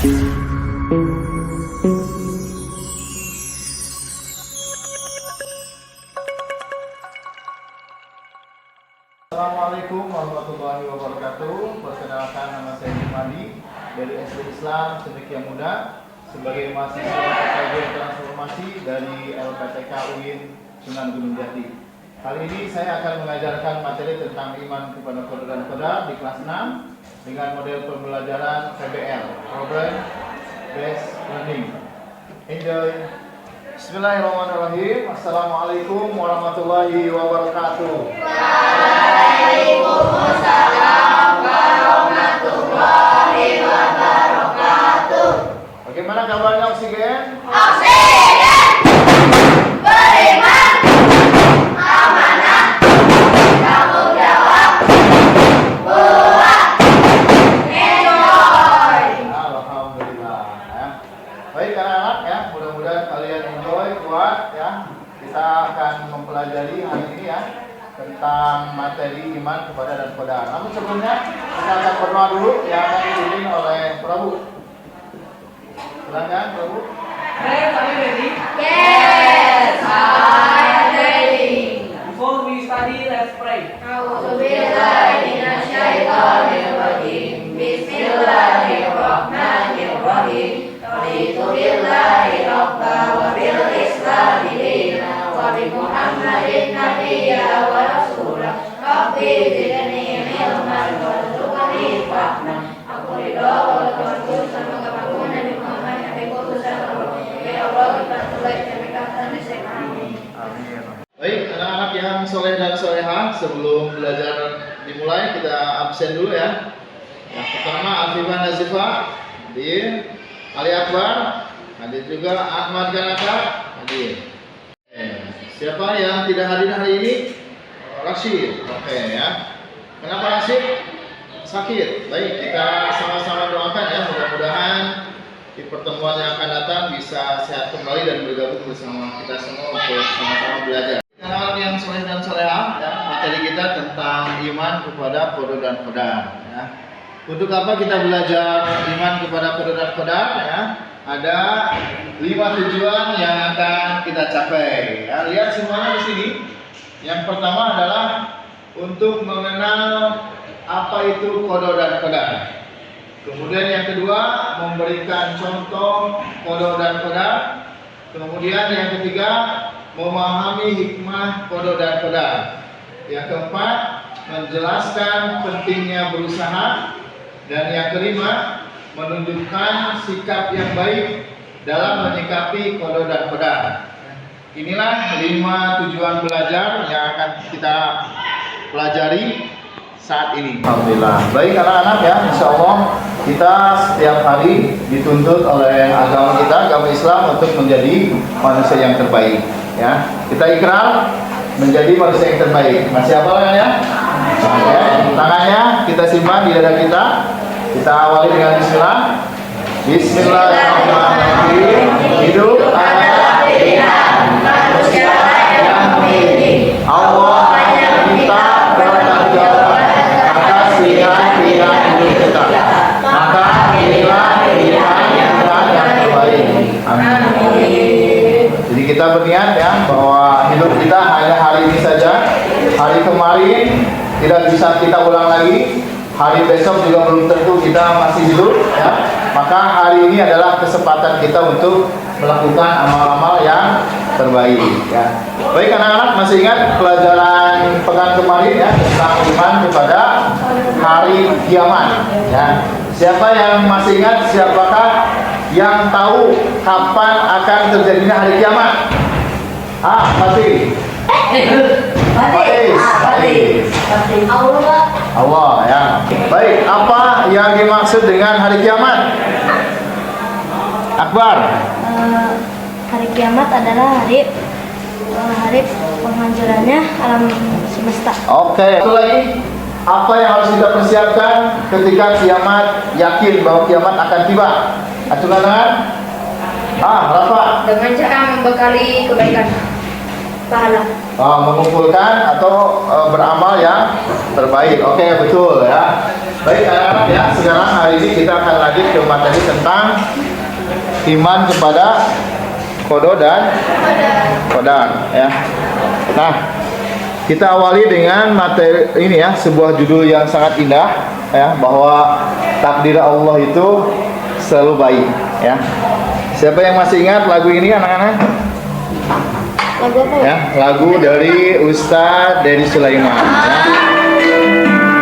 Assalamualaikum warahmatullahi wabarakatuh. Perkenalkan, nama saya Jumadi dari SD Islam Cendekia Muda sebagai mahasiswa kajian transformasi dari LPTK UIN Sunan Gunung Jati. Kali ini saya akan mengajarkan materi tentang iman kepada qadar dan qadar di kelas 6 dengan model pembelajaran PBL, Problem Based Learning. Enjoy. Bismillahirrahmanirrahim. Assalamualaikum warahmatullahi wabarakatuh. Waalaikumsalam warahmatullahi wabarakatuh. Bagaimana kabarnya oksigen? Oksigen beriman, amanah, tanggung jawab, kuat, enjoy. Alhamdulillah ya. Baik anak-anak ya, mudah-mudahan kalian enjoy, kuat ya. Kita akan mempelajari hari ini ya tentang materi iman kepada dan qadar. Namun sebelumnya kita akan berdoa dulu yang akan dipimpin oleh Prabu. Silakan Prabu. Are you ready? Yes, I am ready. Before we study, let's pray. A'udzubillahi minasyaitonirrajim. Bismillahirrahmanirrahim. Raditu billahi rabba wa bil islami dina wa bi Muhammadin nabiyya wa rasula. Rabbi zidni ilman warzuqni fahma. Aku ridho wa tawakkul sama kamu Nabi Muhammad yang diutusan Allah. Ya Allah, kita tulai kebaikan di sini. Amin. Baik anak-anak yang soleh dan solehah, sebelum belajar dimulai kita absen dulu ya. Yang pertama Afifah Nazifah hadir, Ali Akbar hadir juga, Ahmad Kanaka hadir. Siapa yang tidak hadir hari ini? Rashid. Oke ya. Kenapa Rashid? Sakit. Baik, kita sama-sama doakan ya, mudah-mudahan di pertemuan yang akan datang bisa sehat kembali dan bergabung bersama kita semua untuk sama-sama belajar. Anak-anak yang soleh dan solehah ya, materi kita tentang iman kepada qadar dan qadar ya. Untuk apa kita belajar iman kepada qadar dan qadar ya? Ada 5 tujuan yang akan kita capai. Ya, lihat semuanya di sini. Yang pertama adalah untuk mengenal apa itu qadar dan qadar. Kemudian yang kedua memberikan contoh qadar dan qadar. Kemudian yang ketiga memahami hikmah qadar dan qadar. Yang keempat menjelaskan pentingnya berusaha. Dan yang kelima menunjukkan sikap yang baik dalam menyikapi qadar dan qadar. Inilah 5 tujuan belajar yang akan kita pelajari saat ini. Alhamdulillah. Baik anak-anak ya, insya Allah kita setiap hari dituntut oleh agama kita, agama Islam, untuk menjadi manusia yang terbaik. Ya, kita ikrar menjadi manusia yang terbaik. Masih hafal kan ya? Tangannya kita simpan di dada kita. Kita awali dengan bismillah. Bismillahirrahmanirrahim. Hidup adalah pilihan manusia yang memilih. Allah meminta pertanggungjawaban atas pilihan-pilihan hidup kita. Maka inilah pilihan yang terbaik. Amin. Jadi kita berniat ya bahwa hidup kita hanya hari ini saja. Hari kemarin tidak bisa kita ulang lagi. Hari besok juga belum tentu kita masih hidup ya. Maka hari ini adalah kesempatan kita untuk melakukan amal-amal yang terbaik ya. Baik anak-anak, masih ingat pelajaran pekan kemarin ya tentang iman kepada hari kiamat ya. Siapa yang masih ingat, siapakah yang tahu kapan akan terjadinya hari kiamat? Pasti. Allah ya. Baik, apa yang dimaksud dengan hari kiamat? Akbar. Hari kiamat adalah hari penghancurannya alam semesta. Oke. Satu lagi, apa yang harus kita persiapkan ketika kiamat, yakin bahwa kiamat akan tiba? Acungan tangan. Rafa. Dengan cara membekali kebaikan, pahala. Mengumpulkan atau beramal yang terbaik. Oke, betul ya. Baik anak-anak ya, sekarang hari ini kita akan lanjut ke materi tentang iman kepada qada dan qadar ya. Nah, kita awali dengan materi ini ya, sebuah judul yang sangat indah ya, bahwa takdir Allah itu selalu baik ya. Siapa yang masih ingat lagu ini anak-anak? Lagu apa? Ya, lagu dari Ustadz Dedi Sulaiman ya.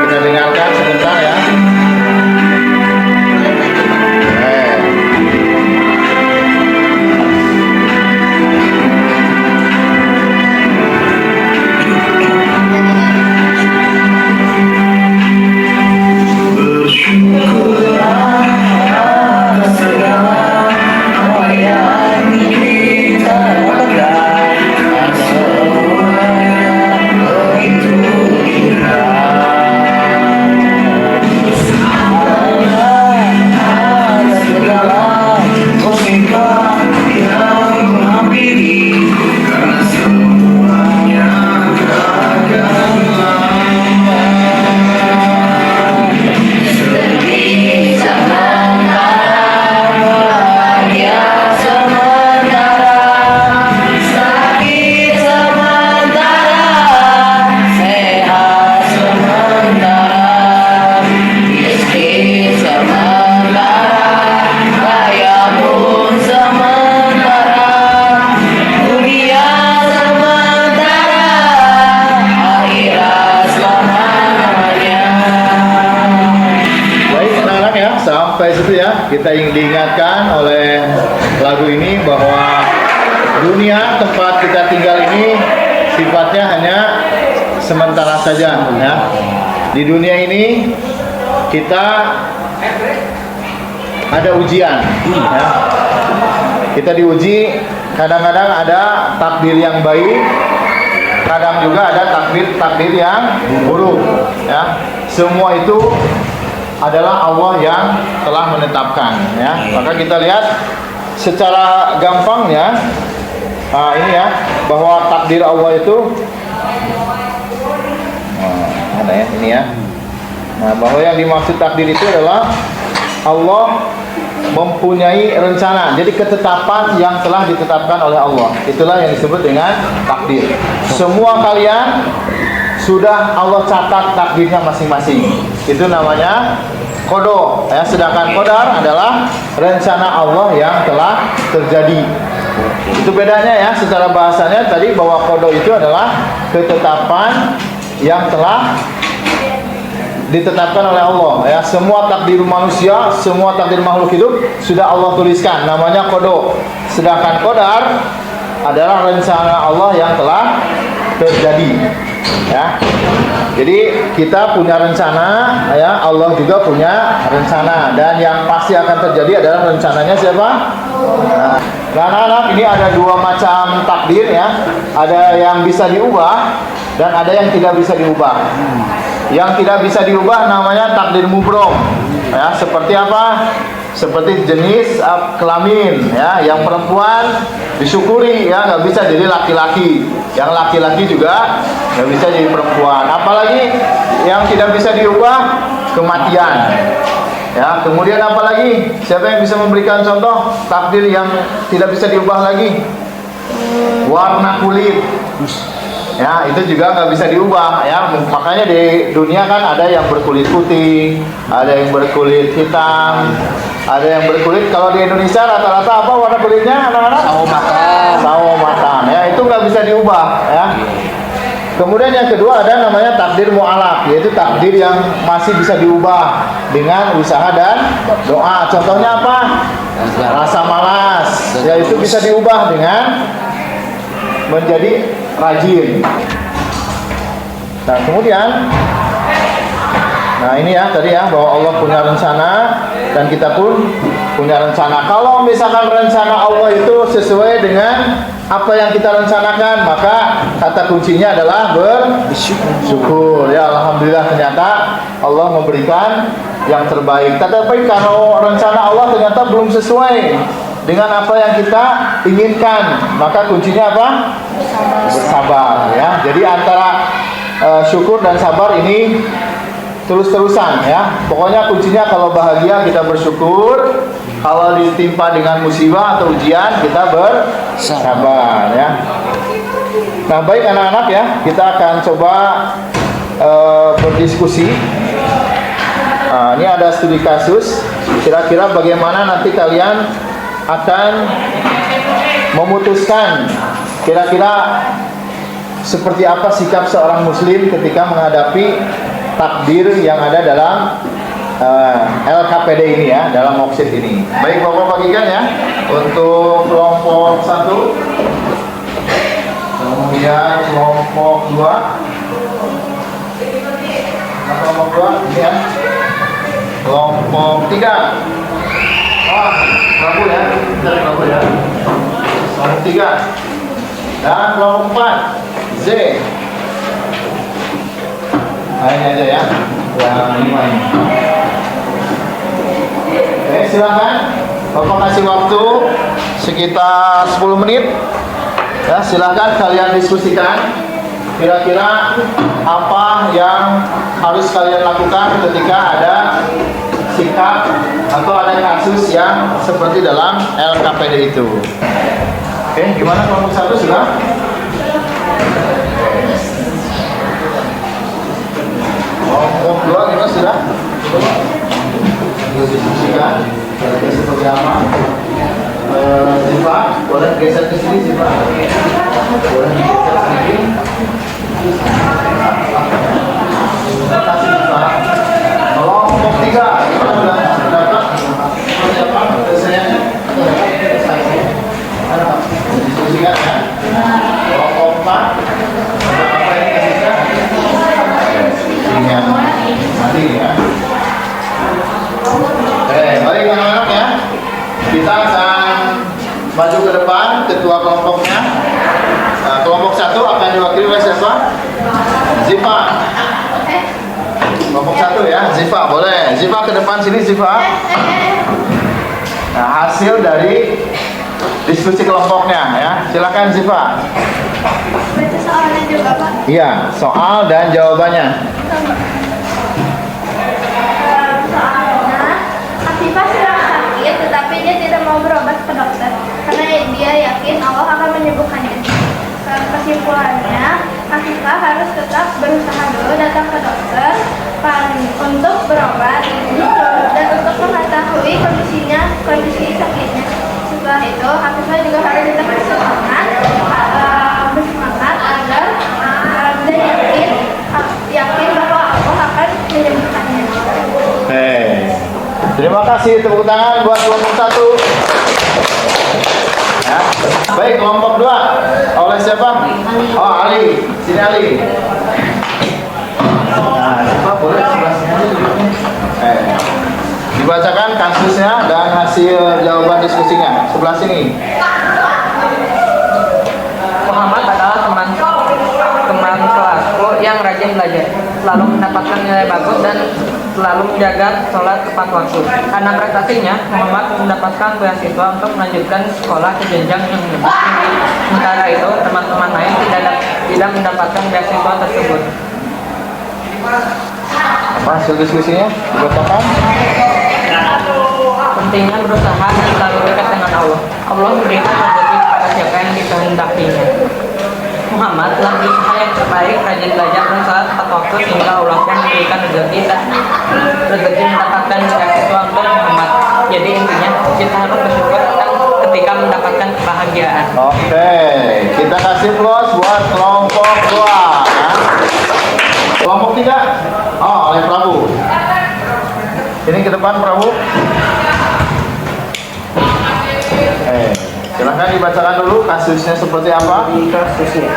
Kita dengarkan sebentar ya. Kita diingatkan oleh lagu ini bahwa dunia tempat kita tinggal ini sifatnya hanya sementara saja ya. Di dunia ini kita ada ujian ya. Kita diuji, kadang-kadang ada takdir yang baik, kadang juga ada takdir yang buruk ya. Semua itu adalah Allah yang telah menetapkan ya. Maka kita lihat secara gampangnya ini ya, bahwa takdir Allah itu ada ya ini ya. Nah, bahwa yang dimaksud takdir itu adalah Allah mempunyai rencana. Jadi ketetapan yang telah ditetapkan oleh Allah. Itulah yang disebut dengan takdir. Semua kalian sudah Allah catat takdirnya masing-masing. Itu namanya qada ya. Sedangkan qadar adalah rencana Allah yang telah terjadi. Itu bedanya ya secara bahasanya tadi, bahwa qada itu adalah ketetapan yang telah ditetapkan oleh Allah ya. Semua takdir manusia, semua takdir makhluk hidup sudah Allah tuliskan, namanya qada. Sedangkan qadar adalah rencana Allah yang telah terjadi ya. Jadi kita punya rencana ya, Allah juga punya rencana, dan yang pasti akan terjadi adalah rencananya siapa? Nah, anak-anak, ini ada dua macam takdir ya. Ada yang bisa diubah dan ada yang tidak bisa diubah. Yang tidak bisa diubah namanya takdir mubrom ya. Seperti apa? Seperti jenis kelamin ya. Yang perempuan disyukuri ya, nggak bisa jadi laki-laki. Yang laki-laki juga nggak bisa jadi perempuan. Apalagi yang tidak bisa diubah, kematian ya. Kemudian apalagi, siapa yang bisa memberikan contoh takdir yang tidak bisa diubah lagi? Warna kulit ya, itu juga nggak bisa diubah ya. Makanya di dunia kan ada yang berkulit putih, ada yang berkulit hitam, ada yang berkulit, kalau di Indonesia rata-rata apa warna kulitnya anak-anak? Sawo matang ya, itu nggak bisa diubah ya. Kemudian yang kedua ada namanya takdir mu'alaq, yaitu takdir yang masih bisa diubah dengan usaha dan doa. Contohnya apa? Rasa malas, yaitu bisa diubah dengan menjadi rajin. Nah kemudian, nah ini ya tadi ya, bahwa Allah punya rencana dan kita pun punya rencana. Kalau misalkan rencana Allah itu sesuai dengan apa yang kita rencanakan, maka kata kuncinya adalah bersyukur ya. Alhamdulillah, ternyata Allah memberikan yang terbaik. Tetapi kalau rencana Allah ternyata belum sesuai dengan apa yang kita inginkan, maka kuncinya apa? Bersabar ya. Jadi antara syukur dan sabar ini terus-terusan ya. Pokoknya kuncinya kalau bahagia kita bersyukur, kalau ditimpa dengan musibah atau ujian kita bersabar ya. Nah, baik anak-anak ya, kita akan coba berdiskusi. Nah, ini ada studi kasus. Kira-kira bagaimana nanti kalian akan memutuskan kira-kira seperti apa sikap seorang muslim ketika menghadapi takdir yang ada dalam LKPD ini ya, dalam worksheet ini. Baik, Bapak bagikan ya untuk kelompok 1, kemudian kelompok 2. Nah, kelompok 2 ini ya. Kelompok 3. Prabu ya, bentar Prabu ya. Kelompok 3. Dan kelompok 4, Z. Nah, ini aja ya, yang 5 ini. Oke, silakan. Bapak kasih waktu sekitar 10 menit. Ya, silakan kalian diskusikan. Kira-kira apa yang harus kalian lakukan ketika ada sikap atau ada kasus yang seperti dalam LKPD itu. Oke, gimana kelompok 1 sudah? Kelompok 2 gimana sudah? Diskusikan kira-kira seperti apa? Ziva, boleh geser ke sini Ziva. Boleh geser sedikit. Terima kasih Ziva. Kelompok 3 gimana sudah dapat? Seperti apa? Saya diskusikan ya. Kelompok 4 apa ini kasihkan? Ingat nanti ya. Baik anak-anak ya. Kita akan maju ke depan, ketua kelompoknya. Kelompok 1 akan diwakili oleh siapa? Ziva. Kelompok 1 ya, Ziva boleh. Ziva ke depan sini Ziva. Nah, hasil dari diskusi kelompoknya ya. Silakan Ziva. Baca soalnya juga, Pak. Iya, soal dan jawabannya. Soalnya, Afifah sedang sakit, tetapi dia tidak mau berobat ke dokter karena dia yakin Allah akan menyembuhkannya. Kesimpulannya, Afifah harus tetap berusaha dulu datang ke dokter untuk berobat dan untuk mengetahui kondisi sakitnya. Setelah itu, Afifah juga harus tetap bersemangat agar dan yakin bahwa Allah akan menyembuhkannya. Terima kasih, tepuk tangan buat kelompok 1. Ya. Baik, kelompok 2 oleh siapa? Oh, Ali. Sini Ali. Nah, siapa boleh sebelah sini. Dibacakan kasusnya dan hasil jawaban diskusinya. Sebelah sini. Muhammad adalah teman kelasku yang rajin belajar, selalu mendapatkan nilai bagus dan selalu menjaga sholat tepat waktu. Karena prestasinya, Muhammad mendapatkan beasiswa untuk melanjutkan sekolah ke jenjang yang lebih tinggi. Sementara itu, teman-teman lain tidak mendapatkan beasiswa tersebut. Apa hasil diskusinya? Dibacakan. Pentingnya berusaha dan selalu dekat dengan Allah. Allah memberikan rezeki kepada siapa yang dikehendakinya. Muhammad telah berusaha yang terbaik, rajin belajar dan salat tepat waktu sehingga Allah pun memberikan rezeki mendapatkan beasiswa untuk Muhammad. Jadi intinya kita harus bersyukur ketika mendapatkan kebahagiaan. Oke, kita kasih plus buat kelompok 2 ya. Kelompok 3 oleh Prabu. Ini ke depan Prabu. Silahkan dibacakan dulu kasusnya seperti apa. Kasusnya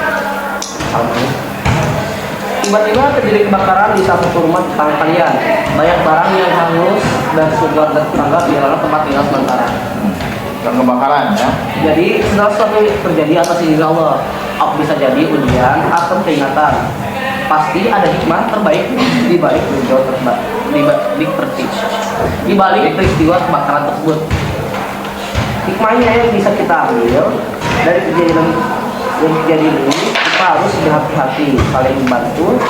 tiba-tiba terjadi kebakaran di salah satu rumah tetangga kalian. Banyak barang yang hangus dan sebuah tetangga kehilangan tempat tinggal sementara. Dan kebakaran ya. Jadi segala sesuatu terjadi atas izin Allah. Bisa jadi ujian atau peringatan. Pasti ada hikmah terbaik di balik peristiwa kebakaran tersebut. Hikmahnya yang bisa kita ambil dari kejadian jadi ini kita harus berhati-hati, saling membantu,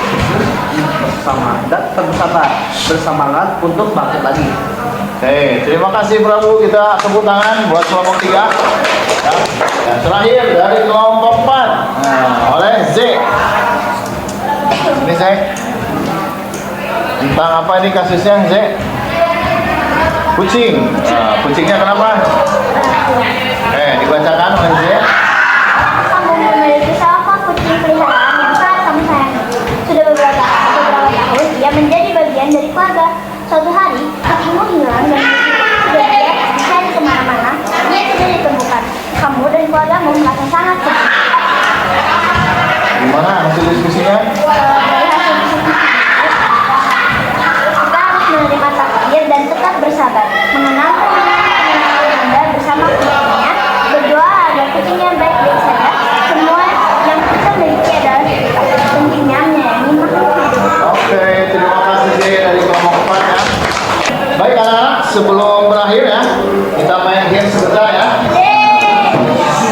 bersama dan bersabar, bersemangat untuk bangkit lagi. Oke, terima kasih Prabu. Kita tepuk tangan buat kelompok 3. Ya. Dan terakhir dari kelompok 4 oleh Z. Ini Z. Tentang apa ini kasusnya Z? Kucing. Kucingnya kenapa? Dibacakan oleh Z. Kamu memiliki seekor kucing peliharaan yang sangat kamu sayangi. Sudah beberapa tahun ia menjadi bagian dari keluarga. Suatu hari, kucingmu hilang dan sudah dia mencari kemana-mana. Dia tidak ditemukan. Kamu dan keluargamu merasa sangat sedih. Gimana hasil diskusinya? Dari hasil diskusi kita harus menerima takdir dan tetap bersabar, mengenal Anda bersama kucingnya, berdoa agar kucing yang baik-baik saja. Semua yang kita miliki adalah pentingnya menyayangi makhluk hidup. Oke, terima kasih Z dari kelompok 4 ya. Baik anak-anak, sebelum berakhir ya, kita main game sebentar ya.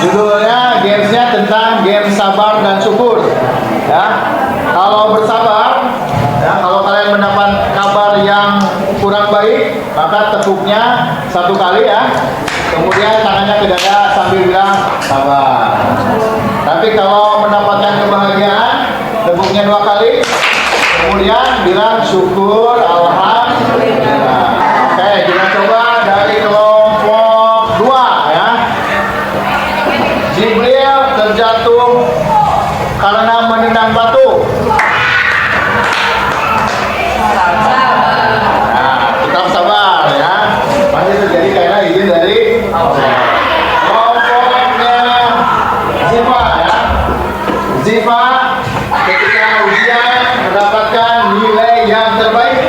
Judulnya gamesnya tentang game sabar dan syukur ya. Kalau bersabar ya, kalau kalian mendapat kabar yang kurang baik, maka tepuknya 1 kali ya, kemudian tangannya ke dada sambil bilang sabar. Tapi kalau mendapatkan kebahagiaan, tepuknya 2 kali, kemudian bilang syukur, alhamdulillah. Oke, kita coba dari kelompok 2 ya. Jibril terjatuh karena menendang batu. Nah, tetap sabar ya. Pasti terjadi karena izin dari Allah. Kelompoknya Ziva ya. Ziva ketika ujian mendapatkan nilai yang terbaik.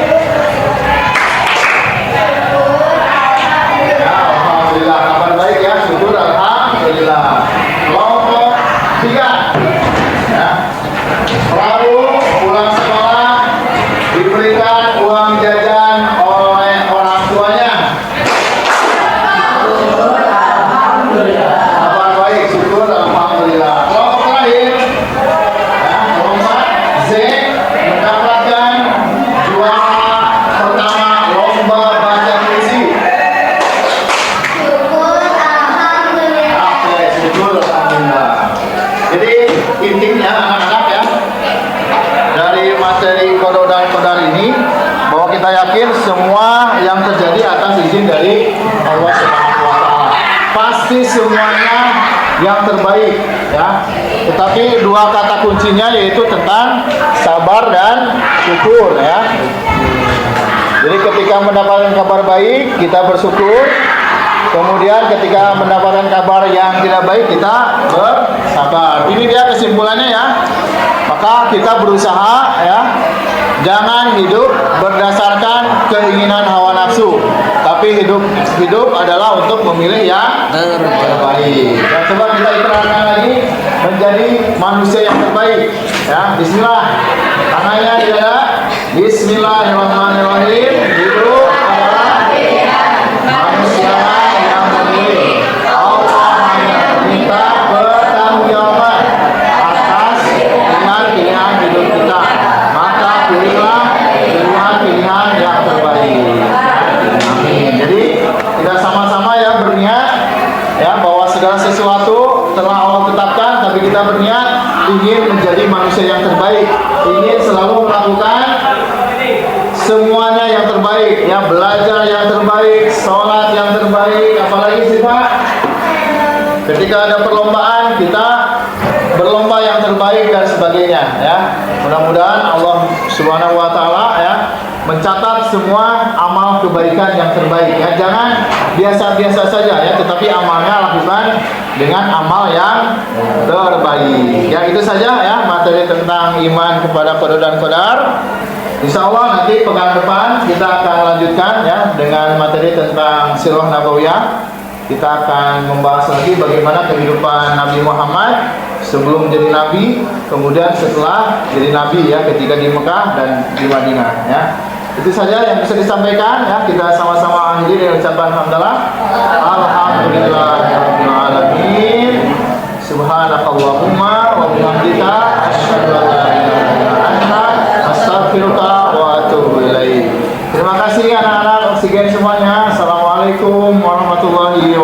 Ya, alhamdulillah, kabar baik ya, syukur alhamdulillah. Kelompok 3 ya. Prabu pulang sekolah diberikan uang jajan oleh orang tuanya. Kabar baik, syukur alhamdulillah. Kelompok terakhir ya, kelompok Z mendapatkan juara pertama lomba baca puisi. Syukur alhamdulillah. Oke, syukur alhamdulillah. Jadi intinya anak-anak ya, dari materi Qada dan Qadar ini, bahwa kita yakin semua yang terjadi atas izin dari Allah Subhanahu wa taala. Pasti semuanya yang terbaik ya. Tetapi 2 kata kuncinya yaitu tentang sabar dan syukur ya. Jadi ketika mendapatkan kabar baik, kita bersyukur. Kemudian ketika mendapatkan kabar yang tidak baik, kita bersabar. Ini dia kesimpulannya ya. Maka kita berusaha ya, jangan hidup berdasarkan keinginan hawa nafsu, tapi hidup adalah untuk memilih yang terbaik. Dan coba kita ikrarkan lagi menjadi manusia yang terbaik ya. Bismillah. Tangannya di dada. Bismillahirrahmanirrahim. Hidup adalah manusia yang memilih. Allah hanya meminta pertanggungjawaban atas pilihan-pilihan hidup kita. Maka pilihlah pilihan-pilihan yang terbaik. Amin. Jadi kita sama-sama ya berniat ya bahwa segala sesuatu telah Allah tetapkan, tapi kita berniat ingin menjadi manusia yang terbaik, ingin selalu melakukan semuanya yang terbaik ya, belajar yang terbaik, sholat yang terbaik, apalagi sih Pak, ketika ada perlombaan kita berlomba yang terbaik dan sebagainya ya. Mudah-mudahan Allah Subhanahu wa taala ya mencatat semua amal kebaikan yang terbaik ya. Jangan biasa-biasa saja ya, tetapi amalnya lakukan dengan amal yang terbaik. Ya, itu saja ya materi tentang iman kepada Qada dan Qadar. Insya Allah nanti pekan depan kita akan lanjutkan ya dengan materi tentang Sirah Nabawiyah. Kita akan membahas lagi bagaimana kehidupan Nabi Muhammad sebelum jadi Nabi, kemudian setelah jadi Nabi ya, ketika di Mekah dan di Madinah ya. Itu saja yang bisa disampaikan ya. Kita sama-sama akhiri dengan ucapan hamdalah. Alhamdulillahirabbil alamin. Subhanakallahumma warahmatullahi